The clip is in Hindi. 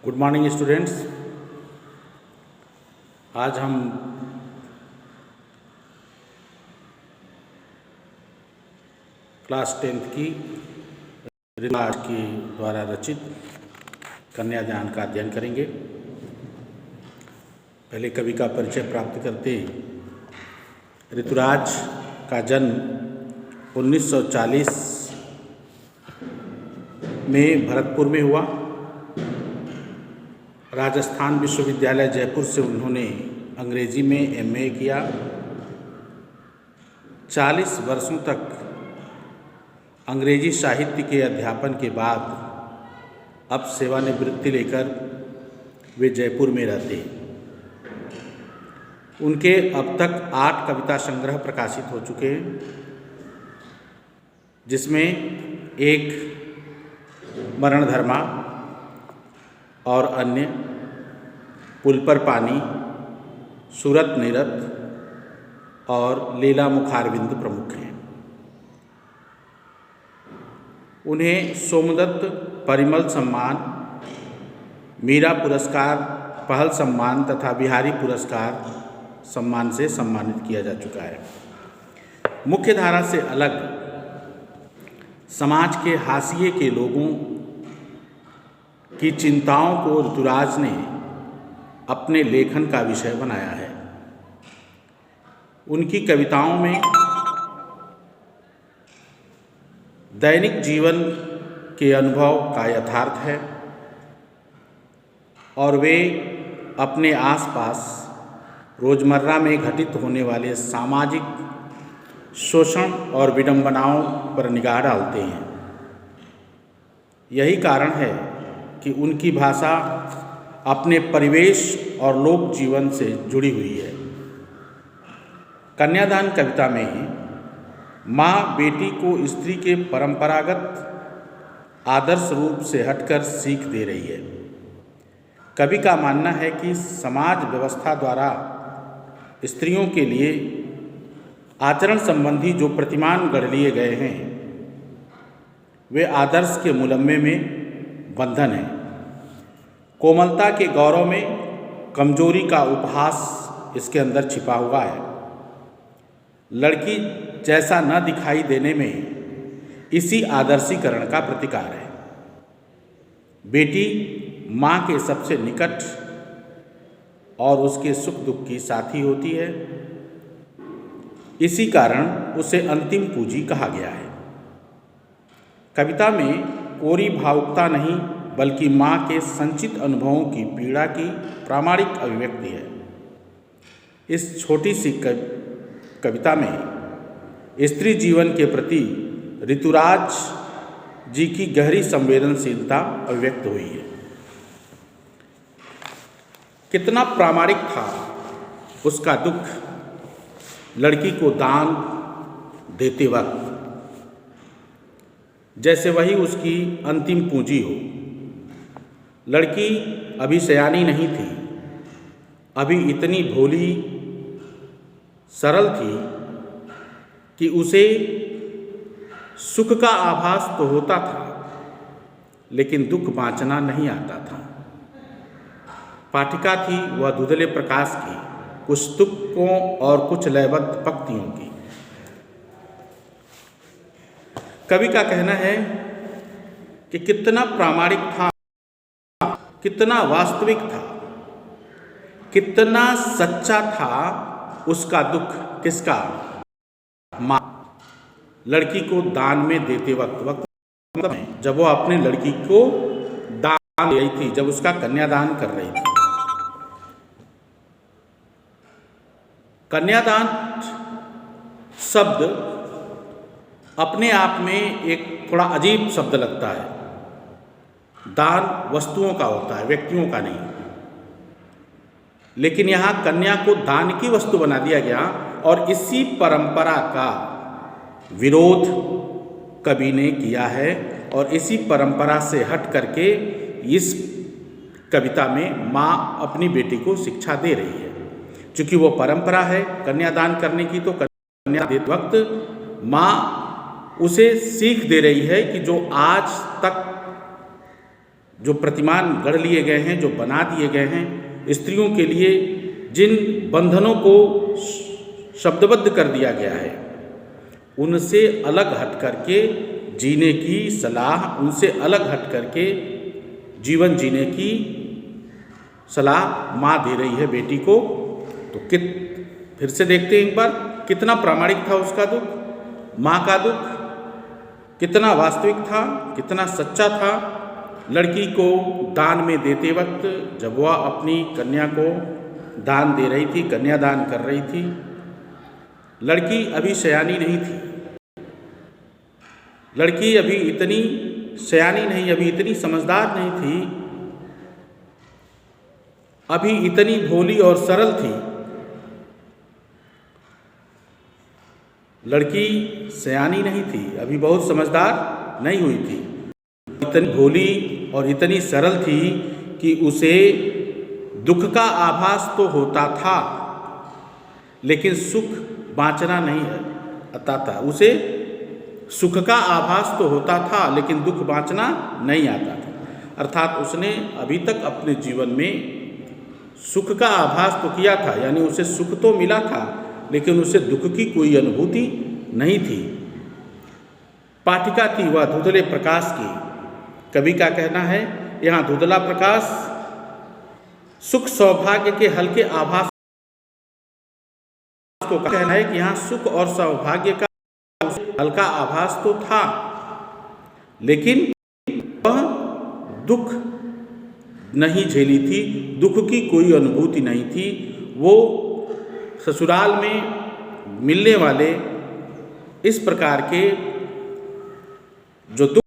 Good morning students. आज हम क्लास 10th की ऋतुराज की द्वारा रचित कन्यादान का अध्ययन करेंगे। पहले कवि का परिचय प्राप्त करते हैं। ऋतुराज का जन्म 1940 में भरतपुर में हुआ। राजस्थान विश्वविद्यालय जयपुर से उन्होंने अंग्रेजी में MA किया। 40 वर्षों तक अंग्रेजी साहित्य के अध्यापन के बाद अब सेवानिवृत्ति लेकर वे जयपुर में रहते हैं। उनके अब तक 8 कविता संग्रह प्रकाशित हो चुके हैं, जिसमें एक मरणधर्मा और अन्य पुल पर पानी, सूरत नीरत और लीला मुखारविंद प्रमुख हैं। उन्हें सोमदत्त परिमल सम्मान, मीरा पुरस्कार, पहल सम्मान तथा बिहारी पुरस्कार सम्मान से सम्मानित किया जा चुका है। मुख्य धारा से अलग समाज के हाशिए के लोगों की चिंताओं को ऋतुराज ने अपने लेखन का विषय बनाया है। उनकी कविताओं में दैनिक जीवन के अनुभव का यथार्थ है और वे अपने आसपास रोजमर्रा में घटित होने वाले सामाजिक शोषण और विडंबनाओं पर निगाह डालते हैं। यही कारण है कि उनकी भाषा अपने परिवेश और लोक जीवन से जुड़ी हुई है। कन्यादान कविता में माँ बेटी को स्त्री के परंपरागत आदर्श रूप से हटकर सीख दे रही है। कवि का मानना है कि समाज व्यवस्था द्वारा स्त्रियों के लिए आचरण संबंधी जो प्रतिमान गढ़ लिए गए हैं, वे आदर्श के मुलम्मे में बंधन है। कोमलता के गौरव में कमजोरी का उपहास इसके अंदर छिपा हुआ है। लड़की जैसा न दिखाई देने में इसी आदर्शीकरण का प्रतिकार है। बेटी माँ के सबसे निकट और उसके सुख दुख की साथी होती है। इसी कारण उसे अंतिम पूंजी कहा गया है। कविता में कोरी भावुकता नहीं बल्कि माँ के संचित अनुभवों की पीड़ा की प्रामाणिक अभिव्यक्ति है। इस छोटी सी कविता में स्त्री जीवन के प्रति ऋतुराज जी की गहरी संवेदनशीलता अभिव्यक्त हुई है। कितना प्रामाणिक था उसका दुख लड़की को दान देते वक्त, जैसे वही उसकी अंतिम पूंजी हो। लड़की अभी सयानी नहीं थी, अभी इतनी भोली सरल थी कि उसे सुख का आभास तो होता था, लेकिन दुख बाँचना नहीं आता था। पाठिका थी वह धुंधले प्रकाश की, कुछ तुकों और कुछ लयबद्ध पंक्तियों की। कवि का कहना है कि कितना प्रामाणिक था, कितना वास्तविक था, कितना सच्चा था उसका दुख। किसका? माँ। लड़की को दान में देते वक्त जब वो अपनी लड़की को दान दे रही थी, जब उसका कन्यादान कर रही थी। कन्यादान शब्द अपने आप में एक थोड़ा अजीब शब्द लगता है। दान वस्तुओं का होता है, व्यक्तियों का नहीं। लेकिन यहाँ कन्या को दान की वस्तु बना दिया गया और इसी परंपरा का विरोध कवि ने किया है और इसी परंपरा से हट करके इस कविता में माँ अपनी बेटी को शिक्षा दे रही है। चूँकि वो परंपरा है कन्यादान करने की, तो कन्या देते वक्त माँ उसे सीख दे रही है कि जो आज तक जो प्रतिमान गढ़ लिए गए हैं, जो बना दिए गए हैं, स्त्रियों के लिए जिन बंधनों को शब्दबद्ध कर दिया गया है, उनसे अलग हट करके जीने की सलाह, उनसे अलग हट करके जीवन जीने की सलाह माँ दे रही है बेटी को। तो फिर से देखते हैं एक बार, कितना प्रामाणिक था उसका दुख, माँ का दुख कितना वास्तविक था, कितना सच्चा था। लड़की को दान में देते वक्त जब वह अपनी कन्या को दान दे रही थी, कन्यादान कर रही थी, लड़की अभी सयानी नहीं थी, लड़की अभी इतनी सयानी नहीं, अभी इतनी समझदार नहीं थी, अभी इतनी भोली और सरल थी। लड़की सयानी नहीं थी, अभी बहुत समझदार नहीं हुई थी, इतनी भोली और इतनी सरल थी कि उसे दुख का आभास तो होता था लेकिन सुख बाँचना नहीं आता था। उसे सुख का आभास तो होता था लेकिन दुख बाँचना नहीं आता था। अर्थात उसने अभी तक अपने जीवन में सुख का आभास तो किया था, यानी उसे सुख तो मिला था लेकिन उसे दुख की कोई अनुभूति नहीं थी। पाठिका थी वह धुंधले प्रकाश की। कवि का कहना है, यहाँ धुंधला प्रकाश सुख सौभाग्य के हल्के आभास को कहना है कि यहाँ सुख और सौभाग्य का हल्का आभास तो था लेकिन वह दुख नहीं झेली थी, दुख की कोई अनुभूति नहीं थी। वो ससुराल में मिलने वाले इस प्रकार के जो दुख